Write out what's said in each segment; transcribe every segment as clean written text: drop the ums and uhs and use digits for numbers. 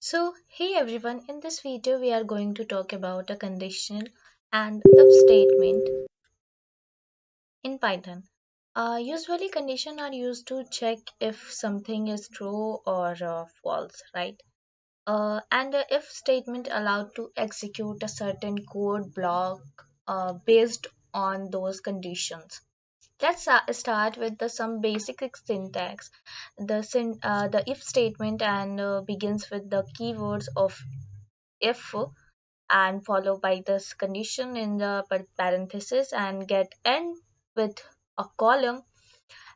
So, hey everyone, in this video we are going to talk about a conditional and if statement in Python. Usually condition are used to check if something is true or false, right? And if statement allowed to execute a certain code block based on those conditions. Let's start with some basic syntax. The if statement and begins with the keywords of if and followed by this condition in the parenthesis and get end with a column,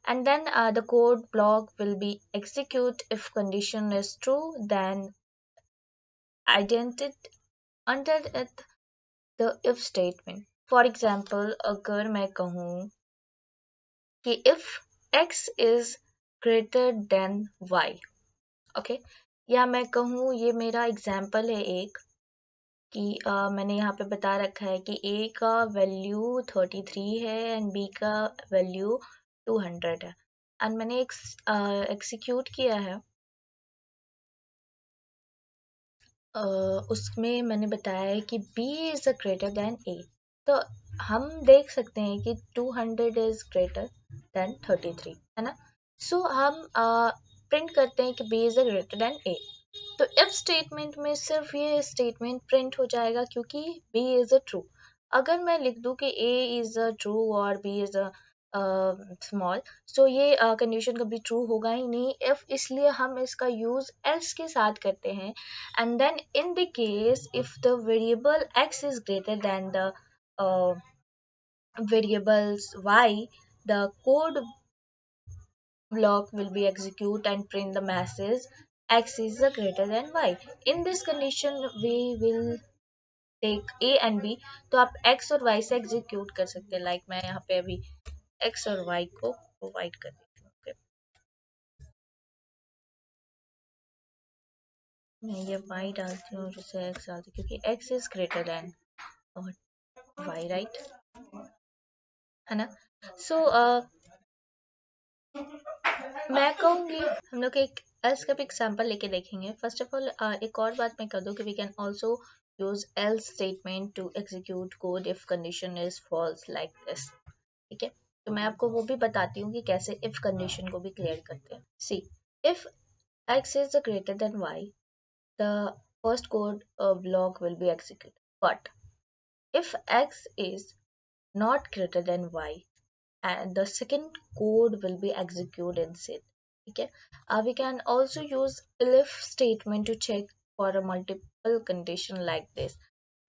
and then the code block will be execute if condition is true, then identity under it the if statement. For example, अगर मैं कहूँ कि if x is greater than y, okay, या मैं कहूँ ये मेरा example है एक कि मैंने यहाँ पे बता रखा है कि ए का वैल्यू 33 है एंड बी का वैल्यू 200 है एंड मैंने एक्सिक्यूट किया है। अ, उसमें मैंने बताया है कि B is greater than a, तो हम देख सकते हैं कि 200 इज ग्रेटर देन 33, है ना। सो हम प्रिंट करते हैं कि B is greater than a. तो इफ स्टेटमेंट में सिर्फ ये स्टेटमेंट प्रिंट हो जाएगा क्योंकि बी इज अ ट्रू। अगर मैं लिख दूं कि ए इज अ ट्रू और बी इज अ स्मॉल, सो ये कंडीशन कभी ट्रू होगा ही नहीं। इफ इसलिए हम इसका यूज एल्स के साथ करते हैं, and then in the case if the variable x is greater than the uh, variables y, the code block will be execute and print the message x is greater than y. In this condition we will take a and b, तो आप x और y से execute कर सकते हैं। Like मैं यहाँ पे अभी x और y को प्रोवाइड कर देती हूँ। okay? मैं ये y डालती हूँ और उसे x डालती हूँ क्योंकि x is greater than y, right, है ना। सो मैं कहूँगी हम लोग एक एल्स का भी एग्जाम्पल लेके देखेंगे। फर्स्ट ऑफ ऑल एक और बात मैं कर दूँ कि we can also use else statement to execute code if condition is false like this. ठीक है, तो मैं आपको वो भी बताती हूँ कि कैसे इफ कंडीशन को भी क्लियर करते हैं। सी, if x is greater than y, the first code block will be executed. But if x is not greater than y, and the second code will be executed instead. Okay, we can also use elif statement to check for a multiple condition like this.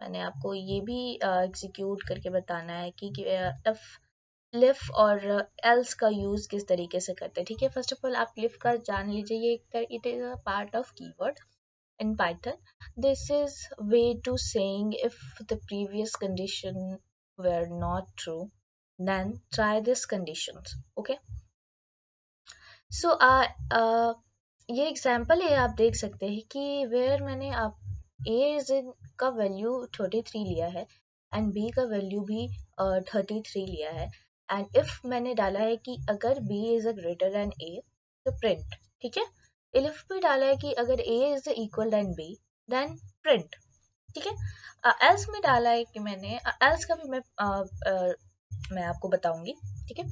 मैंने आपको ये भी execute करके बताना है कि if लिफ और एल्स का यूज किस तरीके से करते हैं। ठीक है, फर्स्ट ऑफ ऑल आप लिफ का जान लीजिए, ये it is a part of keyword in Python. This is way to saying if the previous condition were not true, then try this conditions. Okay, so ये एग्जाम्पल है, आप देख सकते हैं कि वेयर मैंने आप ए इज इन का वैल्यू 33 लिया है एंड बी का वैल्यू भी 33 लिया है, एंड इफ मैंने डाला है कि अगर b is a greater than a तो प्रिंट। ठीक है, इफ भी डाला है कि अगर a is equal then b then print. ठीक है, एल्स में डाला है कि मैंने एल्स का भी मैं आपको बताऊंगी। ठीक है,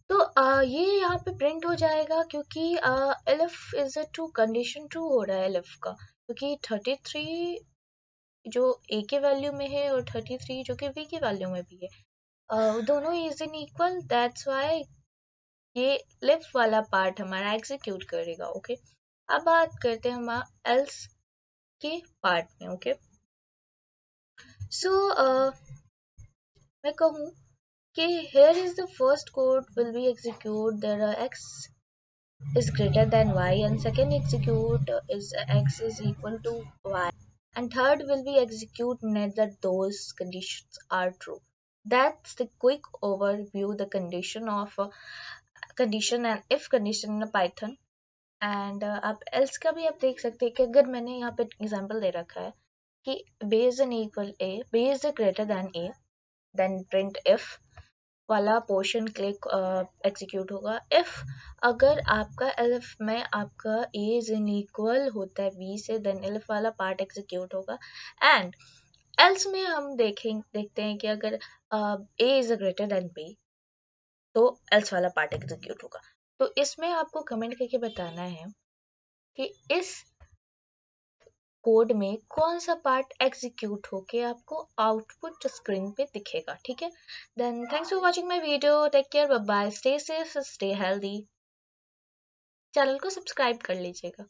तो ये यहाँ पे प्रिंट हो जाएगा क्योंकि elif is a true, condition true हो रहा है एलिफ का, क्योंकि 33 जो ए के वैल्यू में है और 33 जो कि बी के वैल्यू में भी है, दोनों is in equal, that's why ये लिफ वाला पार्ट हमारा एग्जीक्यूट करेगा। ओके, अब बात करते हैं हम एल्स के पार्ट में। ओके, सो मैं कहूँ कि here is the first code will be execute there are x is greater than y, and second execute is x is equal to y, and third will be execute net that those conditions are true. That's the quick overview the condition of condition and if condition in a python. And आप else का भी आप देख सकते हैं कि अगर मैंने यहाँ पे एग्जांपल दे रखा है कि b is an equal a, b is greater than a, then print if वाला पोर्शन क्लिक एग्जीक्यूट होगा। इफ अगर आपका एलिफ में आपका ए इज इन इक्वल होता है बी से, देन एलिफ वाला पार्ट एग्जीक्यूट होगा। एंड एल्स में हम देखते हैं कि अगर a is greater than B तो एल्स वाला पार्ट एग्जीक्यूट होगा। तो इसमें आपको कमेंट करके बताना है कि इस कोड में कौन सा पार्ट एग्जीक्यूट होके आपको आउटपुट स्क्रीन पे दिखेगा। ठीक है, then thanks for watching my video, take care, bye bye, stay safe, stay healthy. Channel को सब्सक्राइब कर लीजिएगा।